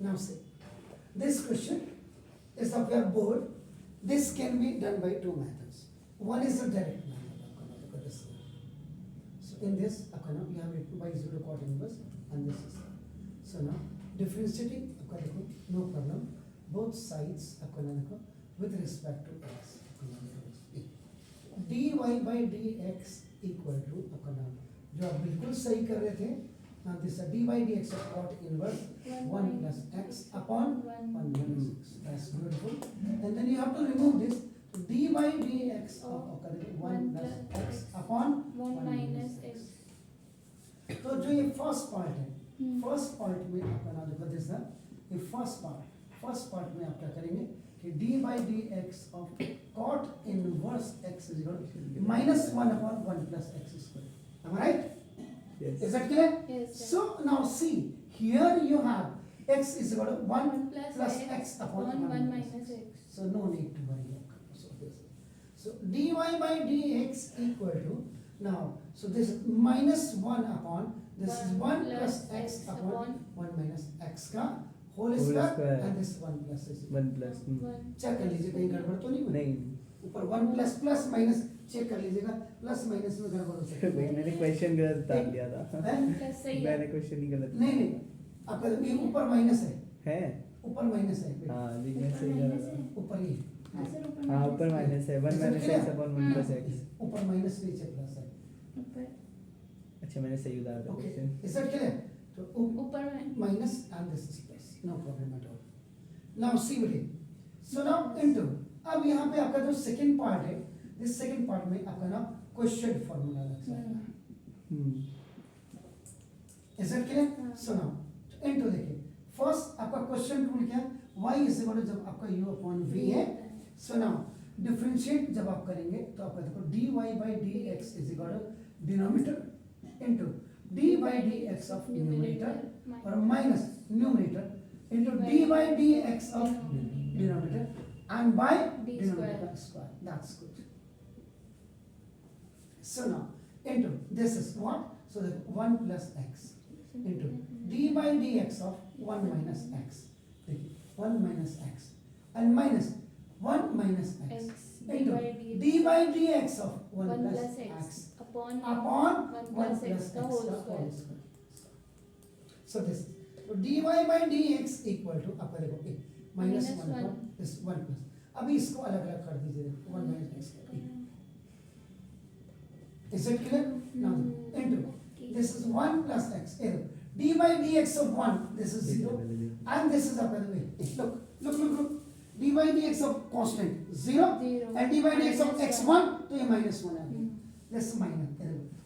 Now see, this question is of your board. This can be done by two methods. One is the direct method. So in this, you have written y is equal to cot inverse, and this is so now differentiating no problem. Both sides with respect to x. dy by dx equal to जो आप बिल्कुल सही कर रहे थे. Now this is dy dx of cot inverse 1 plus x upon 1 minus x. That's beautiful. And then you have to remove this dy dx of 1 plus x upon 1 minus x. तो जो ये फर्स्ट पार्ट है, first part में आपका नाम देखो this ये first part में आप क्या करेंगे कि dy dx of cot inverse x is equal to minus 1 upon 1 plus x square. Am I right? Yes. Is that clear? Yes, sir. So now see, here you have x is equal to 1 plus x upon 1 minus x. So no need to worry. So dy by dx equal to now. So this is minus 1 upon this is 1 plus x upon 1 minus x का whole square and this 1 plus is 1 plus check कर लीजिए कहीं गड़बड़ तो नहीं हुई? नहीं ऊपर 1 प्लस प्लस माइनस चेक कर लीजिएगा, प्लस माइनस में गड़बड़ हो सकती है. मैंने क्वेश्चन गलत डाल दिया था. प्लस सही है. मैंने क्वेश्चन ही गलत नहीं आपका ये ऊपर माइनस है. ऊपर माइनस है. हाँ लेकिन मैं सही गलत था. ऊपर ही हाँ सर ऊपर हाँ ऊपर माइनस है 1 minus x upon 1 plus x. ऊपर माइनस नीचे प्लस है. ऊपर अच्छा मैंने सही उतारा था okay question. Is that clear? तो ऊपर में minus and this is plus, no problem at all. Now see what it. So now into अब यहाँ पे आपका जो सेकंड पार्ट है, इस सेकंड पार्ट में आपका ना क्वेश्चन फॉर्मूला लगता है. Is that clear? So now into देखिए फर्स्ट आपका क्वेश्चन रूल क्या है? y is equal to जब आपका u upon v है. So now डिफरेंशिएट जब आप करेंगे तो आपका देखो dy by dx is equal to denominator into d by dx of numerator और minus numerator into d by dx of denominator and by D denominator square. That's good. So now into this is what? So that 1 plus x into d by dx of 1 minus x. 1 minus x and minus 1 minus x into d by dx of 1 plus x upon 1 plus x the whole square. So this so dy by dx equal to आपका देखो minus 1 1. is 1 plus. अभी इसको अलग अलग कर दीजिए 1 minus x. Is it clear? Now into this is 1 plus x. D by dx of 1 this is 0 and this is आपका देखो look d by dx of constant 0 and d by dx of x1 तो ये minus 1 आ गया. This minus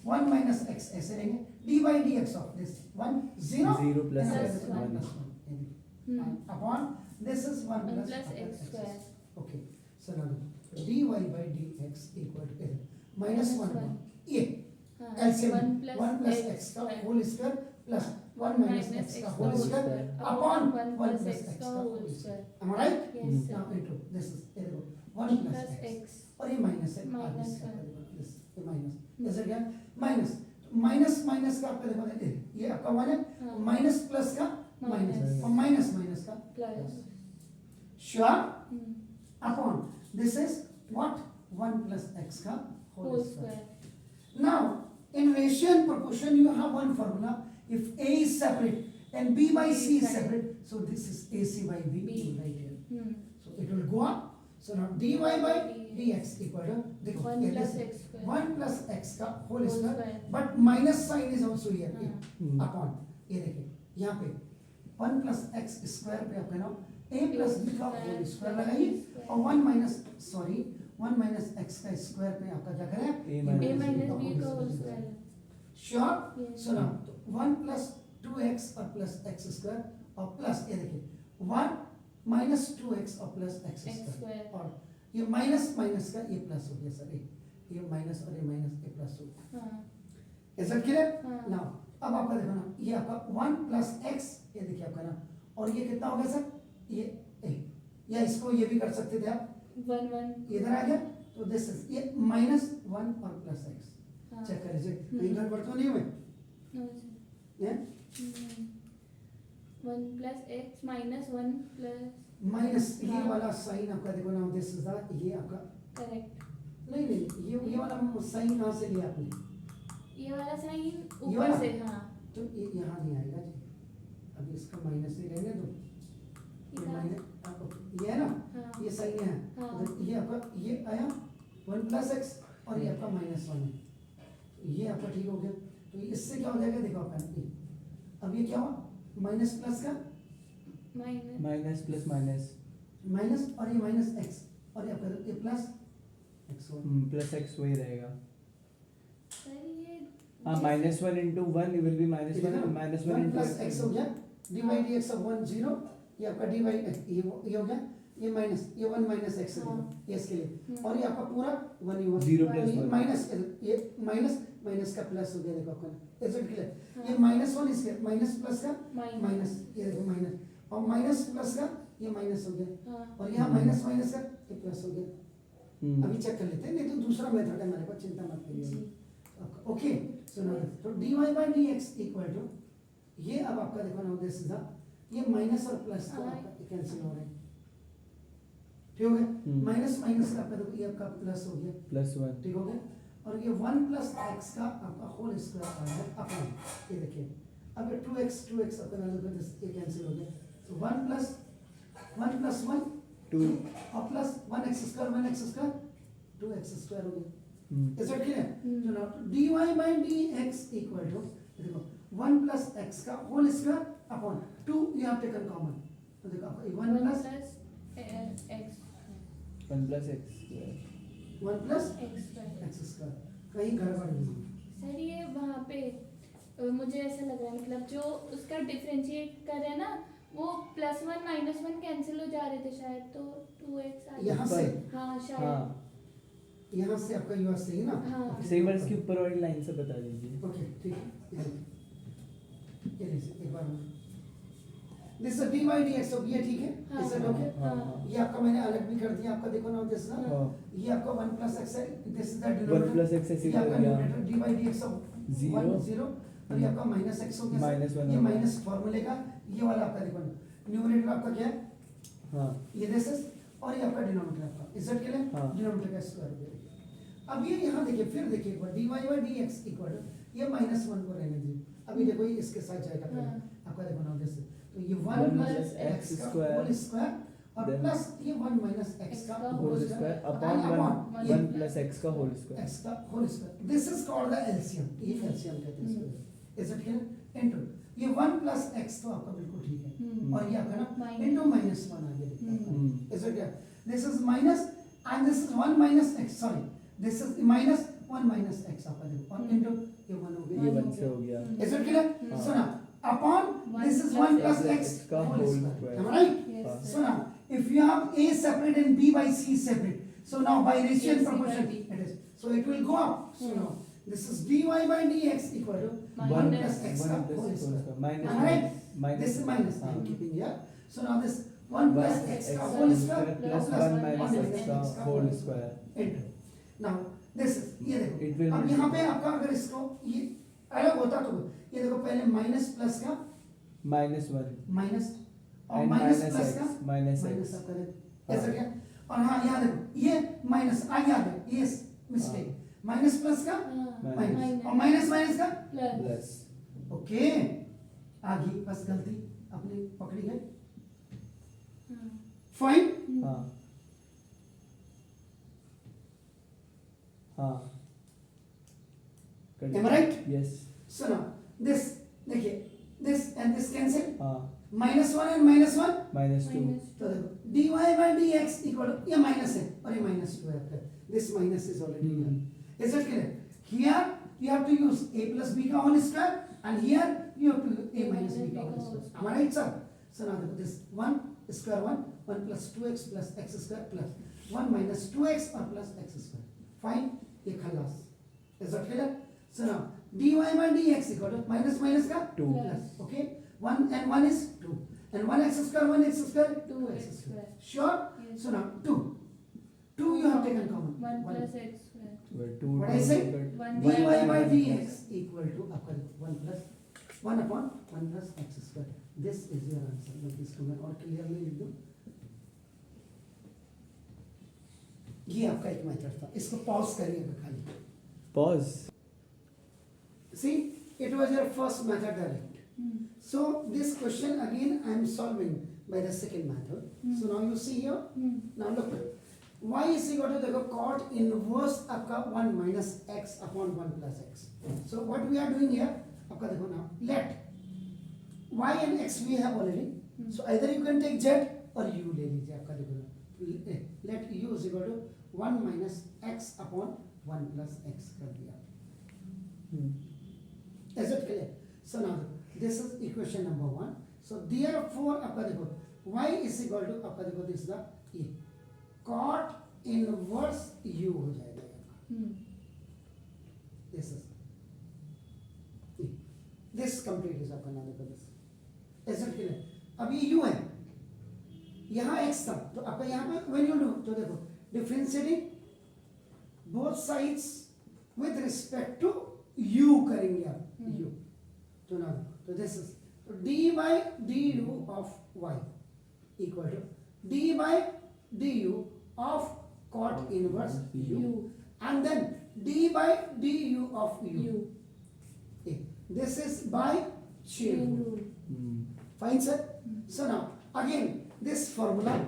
1 minus x ऐसे रहेंगे d by dx of this 1 0 0 plus and x this 1 plus 1 and upon this is 1 1 plus plus x square. Okay, so now dy by dx equal to minus 1 ये LCM 1 plus x का whole square plus 1 minus x का whole square upon 1 plus x का whole square. Am I right? Yes, sir. Now into this is 1 plus x और ये minus है. Minus this ये minus ऐसे क्या minus minus का आपका देखो ये आपका 1 है minus plus का minus और minus का Plus. sure upon this is what 1 plus x का Whole whole square. square. Now in ratio and proportion you have one formula. If a is separate and b by c is separate, so this is ac by b right here. So it will go up. So now dy by dx equal to देखो 1 ये plus this x square. 1 plus x का whole Whole square square. but minus sign is also here upon ये देखिए यहाँ पे 1 plus x square पे आपका नाम a plus b का whole square लगाइए और 1 minus sorry 1 minus x का square पे आपका क्या करें A a minus b का whole square. sure. Yes. So now 1 plus 2x और plus x square और plus ये देखिए 1 minus 2x और plus x X square square. और ये minus minus का ये plus हो गया सर ये minus और ये minus ये plus हो गया. हाँ. Is that clear? हाँ. Now अब आपका देखो ना ये आपका 1 plus x ये देखिए आपका ना और ये कितना हो गया सर ये या इसको ये भी कर सकते थे आप 1 1 इधर आ गया तो दिस इज ये minus 1 और plus x हाँ. चेक कर लीजिए कहीं गड़बड़ तो नहीं हुए No, sir. हैं 1 plus x minus 1 plus minus ये हाँ। वाला साइन आपका देखो ना, दिस इज द, ये आपका करेक्ट। नहीं नहीं, ये वाला साइन कहाँ से लिया आपने? ये वाला साइन ये ऊपर वाला? से, हाँ तो ये यहाँ नहीं आएगा जी, अभी इसका माइनस ही रहने दो, ये माइनस ये है ना, हाँ। ये साइन है, हाँ। तो ये आपका ये आया 1 प्लस एक्स और ये आपका माइनस 1 है, ये आपका ठीक हो गया। तो इससे क्या हो जाएगा देखो आपका ये, अब ये क्या हुआ, माइनस प्लस का minus minus plus minus minus और ये माइनस एक्स और ये आपका ये प्लस एक्स प्लस एक्स वही रहेगा। सर ये हाँ, minus 1 into 1 will be minus 1, minus 1 into plus x हो गया, डिवाइड एक्स ऑफ 1 0, ये आपका डिवाइड ये हो गया, ये माइनस ये 1 माइनस एक्स हो गया, ये इसके लिए, और ये आपका पूरा 1 ही हुआ, 0 प्लस 1 माइनस ये माइनस माइनस का प्लस हो गया, देखो आपका इज इट क्लियर, हाँ। ये माइनस 1 इसके माइनस प्लस का माइनस माइनस, ये देखो माइनस और माइनस प्लस का ये माइनस हो गया, हाँ और यहाँ माइनस माइनस का ये प्लस हो गया। अभी चेक कर लेते हैं, नहीं तो दूसरा मेथड है हमारे पास, चिंता मत जी करिए। ओके सो नाउ तो dy by dx equal to, ये अब आपका देखो ना दिस इज द, ये माइनस और प्लस का हाँ। आपका कैंसिल हो रहा है, ठीक हो गया, माइनस माइनस का आपका देखो ये आपका प्लस हो गया, प्लस 1 ठीक हो गया, और ये 1 प्लस एक्स का आपका होल स्क्वायर आ गया अपॉन, ये देखिए अब ये 2x आपका ना देखो दिस ये कैंसिल हो गया, तो 1 प्लस 1 2 और plus 1x square 2x square हो गया। Is it clear? तो now dy by dx equal to, देखो 1 प्लस x का whole square upon 2 you have taken common, तो देखो आपका 1 plus x 1 plus x 1 plus x square. x square, कहीं गड़बड़ नहीं है। सर ये वहाँ पे मुझे ऐसा लग रहा है, मतलब जो उसका डिफरेंशिएट कर रहे हैं ना, वो +1 -1 कैंसिल हो जा रहे थे शायद, तो 2x आ यहाँ से हाँ शायद हाँ, यहाँ से आपका यू सही ना, हाँ सही बार इसकी ऊपर वाली लाइन से बता दीजिए। ओके ठीक है, ये देखिए एक बार दिस dy dx हो गया, ठीक है, हाँ, इज इट ओके? हाँ। ये आपका मैंने अलग भी कर दिया, आपका देखो ना दिस ना, हाँ, ये आपका 1 प्लस x है, this is the 1 denominator, plus x ऐसे ये हो आपका गया, न्यूमरेटर dy dx ऑफ 0 0 और ये आपका माइनस x हो गया, माइनस 1 ये हो गया। माइनस फॉर्मूले का, ये वाला आपका देखो ना न्यूमरेटर आपका क्या है, हाँ ये दिस इज, और ये आपका डिनोमिनेटर आपका इज इट क्लियर, हाँ। डिनोमिनेटर का स्क्वायर हो गया। अब ये यहाँ देखिए, फिर देखिए एक बार dy by dx equal to, ये -1 को रहने दीजिए, अभी देखो ये इसके साथ जाएगा पहले, हाँ। आपका देखो ना दिस, तो ये 1 1 प्लस plus x x का square, होल स्क्वायर और then प्लस ये 1 माइनस x का whole square upon 1 plus x का होल स्क्वायर। x का whole square, this is called the LCM, ये एलसीएम कहते हैं इसको, इज इट क्लियर? इनटू ये 1 प्लस x तो आपका बिल्कुल ठीक है, और ये आपका ना Minus. इनटू -1 आ गया, is it clear? This is minus and this is 1 minus x, sorry this is minus 1 minus x आपका देखो, और इनटू ये 1 हो ये गया, 1 से हो गया। Is it clear? हाँ। So now upon this is 1 plus x का whole whole square, square. am I right? Yes, हाँ। sir. So now, if you have A separate and B by C separate, so now by ratio and Yes, proportion, B. it is. So it will go up. So Hmm. now, this is dy by dx equal to 1 plus x ka whole square. minus Am I right? minus This is minus. I am हाँ। keeping here. So now this 1 plus x ka whole square plus 1 minus x का whole square. Into. Now this is, ये It देखो, will अब यहाँ पे आपका अगर इसको ये अलग होता तो ये देखो पहले माइनस प्लस का minus 1 माइनस और and minus minus plus x का minus माइनस x आपका देखो ऐसा क्या, और हाँ यहाँ देखो ये माइनस आ याद है, ये मिस्टेक, माइनस प्लस का माइनस और माइनस माइनस का प्लस plus ओके, आ गई बस गलती अपनी पकड़ी है, फाइन। हाँ हाँ Am I right? yes so now this देखिए, दिस एंड दिस कैंसिल, हाँ -1 एंड -1, -2 तो देखो dy by dx equal to, ये माइनस है और ये -2 है आपका, this minus is already here, is it clear? Here you have to use a plus b का whole square and here you have to use a minus b का whole square, am I right sir? So now this 1 square 1 plus 2x plus x square plus 1 minus 2x or plus x square, fine, ये खलास, is that clear? So now dy by dx equal to minus minus का 2 plus, okay, 1 and 1 is 2 and 1x square 2x square, 2x square. sure? Yes. So now 2 you have taken common, 1 One. plus x square. where 2 What I said? 1 dy by dx equal to आपका 1 plus 1 upon 1 plus x square, this is your answer. बस इसको मैं और clearly लिख दूं, ये आपका एक मेथड था। इसको पॉज करिएगा खाली। Pause. See, it was your first method direct. So this question again I am solving by the second method. So now you see here. Now look, y is equal to देखो cot inverse आपका 1 minus x upon 1 plus x. So what we are doing here, आपका देखो now, let y and x we have already. So either you can take z or u ले लीजिए। आपका देखो ना, let u is equal to 1 minus x upon 1 plus x कर दिया। Is it clear? So now this is equation number 1. So therefore आपका देखो y is equal to आपका देखो this is the e cot inverse u हो जाएगा आपका। This is e. This complete is आपका नाम देखो this. Is it clear? अब ये u है, यहाँ x था, तो आपका यहाँ पे when you do तो देखो differentiating both sides with respect to u करेंगे आप u। तो ना तो this is so d by du of y equal to d by du of cot inverse u and then d by du of u. Okay. This is by chain rule. Fine, sir. So now again this formula,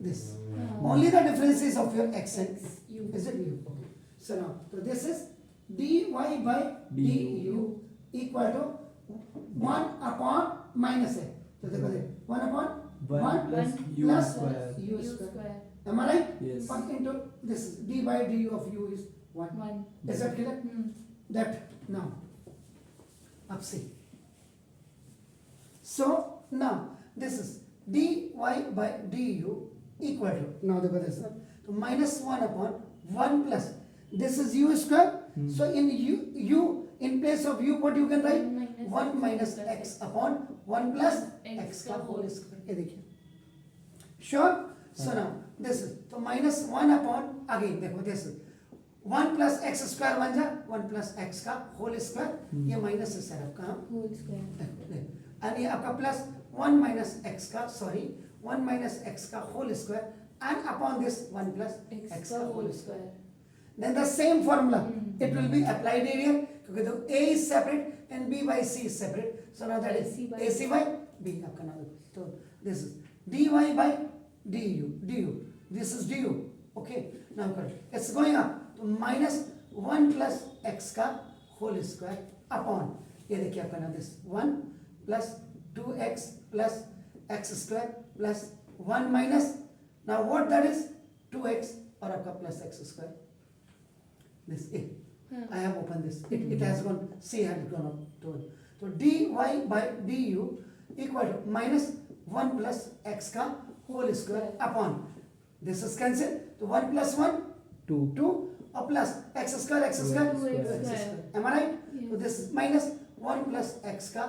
this only the differences of your x and u. Is it u? Okay. So now so this is dy by du equal to 1 upon minus a. तो देखो दे 1 upon 1 plus u plus square. u square. Am I right? Yes. 1 into this is d by du of u is 1. Is that clear? That now up see. So now this is dy by du equal to now देखो this तो minus 1 upon 1 plus this is u square. So in u in place of u what you can write 1 minus x upon 1 plus x का whole square। ये देखिए sure। So now this is तो minus 1 upon again देखो this is 1 plus x square बन जा 1 plus x का whole square। ये minus है सर आपका whole square and ये आपका plus 1 minus x का sorry 1 minus x का whole square and upon this 1 plus x का whole square। Then the same formula it will be applied here क्योंकि तो a is separate and b by c is separate. So now that is ac by b आपका नाम। तो this is dy by du this is du। Okay, now correct it's going up तो minus 1 plus x का whole square upon ये देखिए आपका नाम this 1 plus 2x plus x square plus 1 minus now what that is 2x और आपका plus x square this a I have opened this it has gone c had gone up to it. So dy by du equal to minus 1 plus x का whole square upon this is cancelled तो 1 plus 1 2 और plus x square 2x square। am I right? Yeah. So this is minus 1 plus x का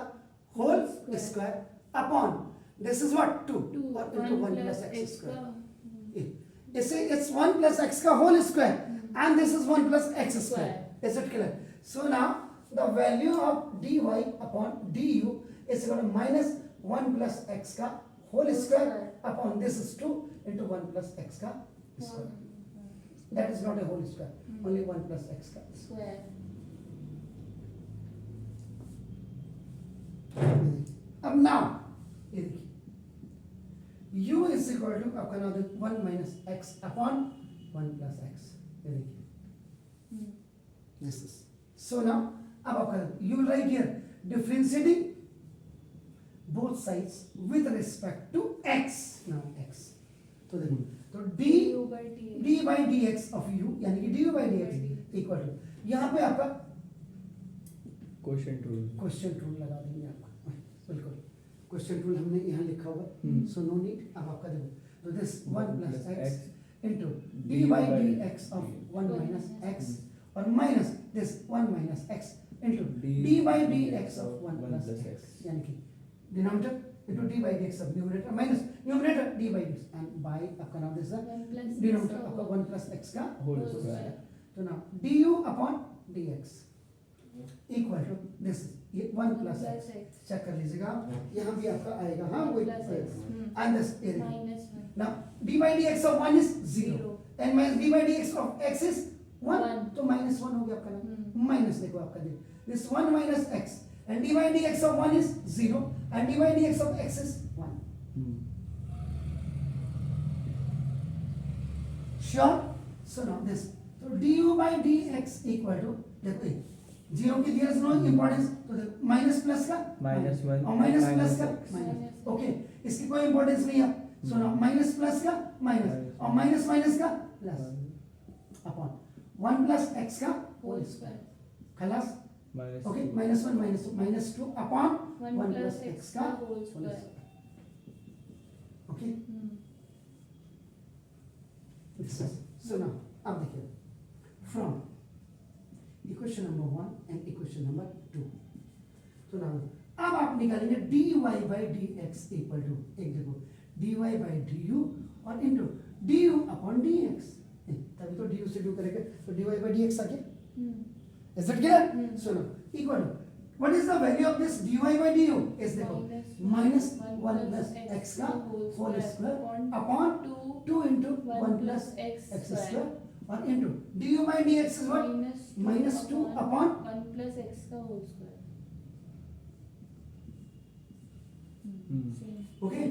whole square upon this is what 2 or into 1 plus x square। It's 1 plus x का whole square and this is 1 plus x square। Is it clear? So now the value of dy upon du is equal to minus 1 plus x का whole square upon this is 2 into 1 plus x का square। That is not a whole square, only 1 plus x का square। अब now ये देखिए u is equal to आपका नाम 1 minus x upon 1 plus x। ये देखिए this is so now अब आपका you will write here differentiating both sides with respect to x now x तो देखो तो d by dx of u यानी कि du by dx equal to यहाँ पे आपका Quotient rule. क्वेश्चन रूल लगा देंगे आपका बिल्कुल क्वेश्चन रूल हमने यहाँ लिखा हुआ सो नो नीड अब आपका देखो तो this 1 plus x into d by dx of 1 minus x और minus this 1 minus x into d by dx of 1 plus x यानी कि denominator into d by dx of numerator minus numerator d by dx and by आपका नाम this denominator आपका 1 plus x का Whole square. तो now du upon dx equal to this ये 1 plus x check कर लीजिएगा यहाँ भी आपका आएगा हाँ वही and this area -1 now d by dx of 1 is 0 and minus d by dx of x is 1 तो -1 हो गया आपका ना माइनस देखो आपका देखो this 1 minus x and d by dx of 1 is 0 and d by dx of x is 1 sure so now this so du by dx equal to देखो ये 0 की there is no importance तो देखो minus plus का -1 और minus plus का -x. Minus okay इसकी कोई इंपॉर्टेंस नहीं है सो ना माइनस प्लस का माइनस और माइनस माइनस का प्लस अपॉन 1 प्लस x का होल स्क्वायर खलास -2. ओके -1 -2 अपॉन 1 प्लस x का whole square okay so now अब देखिए from equation number 1 and equation number 2 तो now अब आप निकालेंगे dy by dx equal to एक देखो dy by du और इनटू du अपॉन dx तभी तो du से do करेंगे तो dy by dx आ गया is it clear so now equal to what is the value of this dy by du is देखो minus 1 plus x का whole square upon 2 into 1 plus x square और into du by dx is what minus 2 upon 1 plus x का whole square okay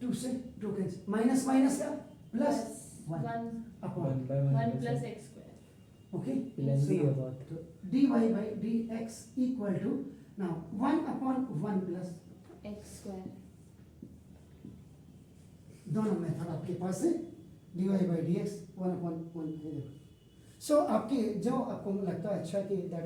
2 से 2 cancel minus minus का plus 1 upon 1 plus x square okay Lengthy about. तो dy by dx equal to now 1 upon 1 plus x square दोनों method आपके पास है dy by dx 1 upon 1 है देखो सो आपकी जो आपको लगता है अच्छा कि that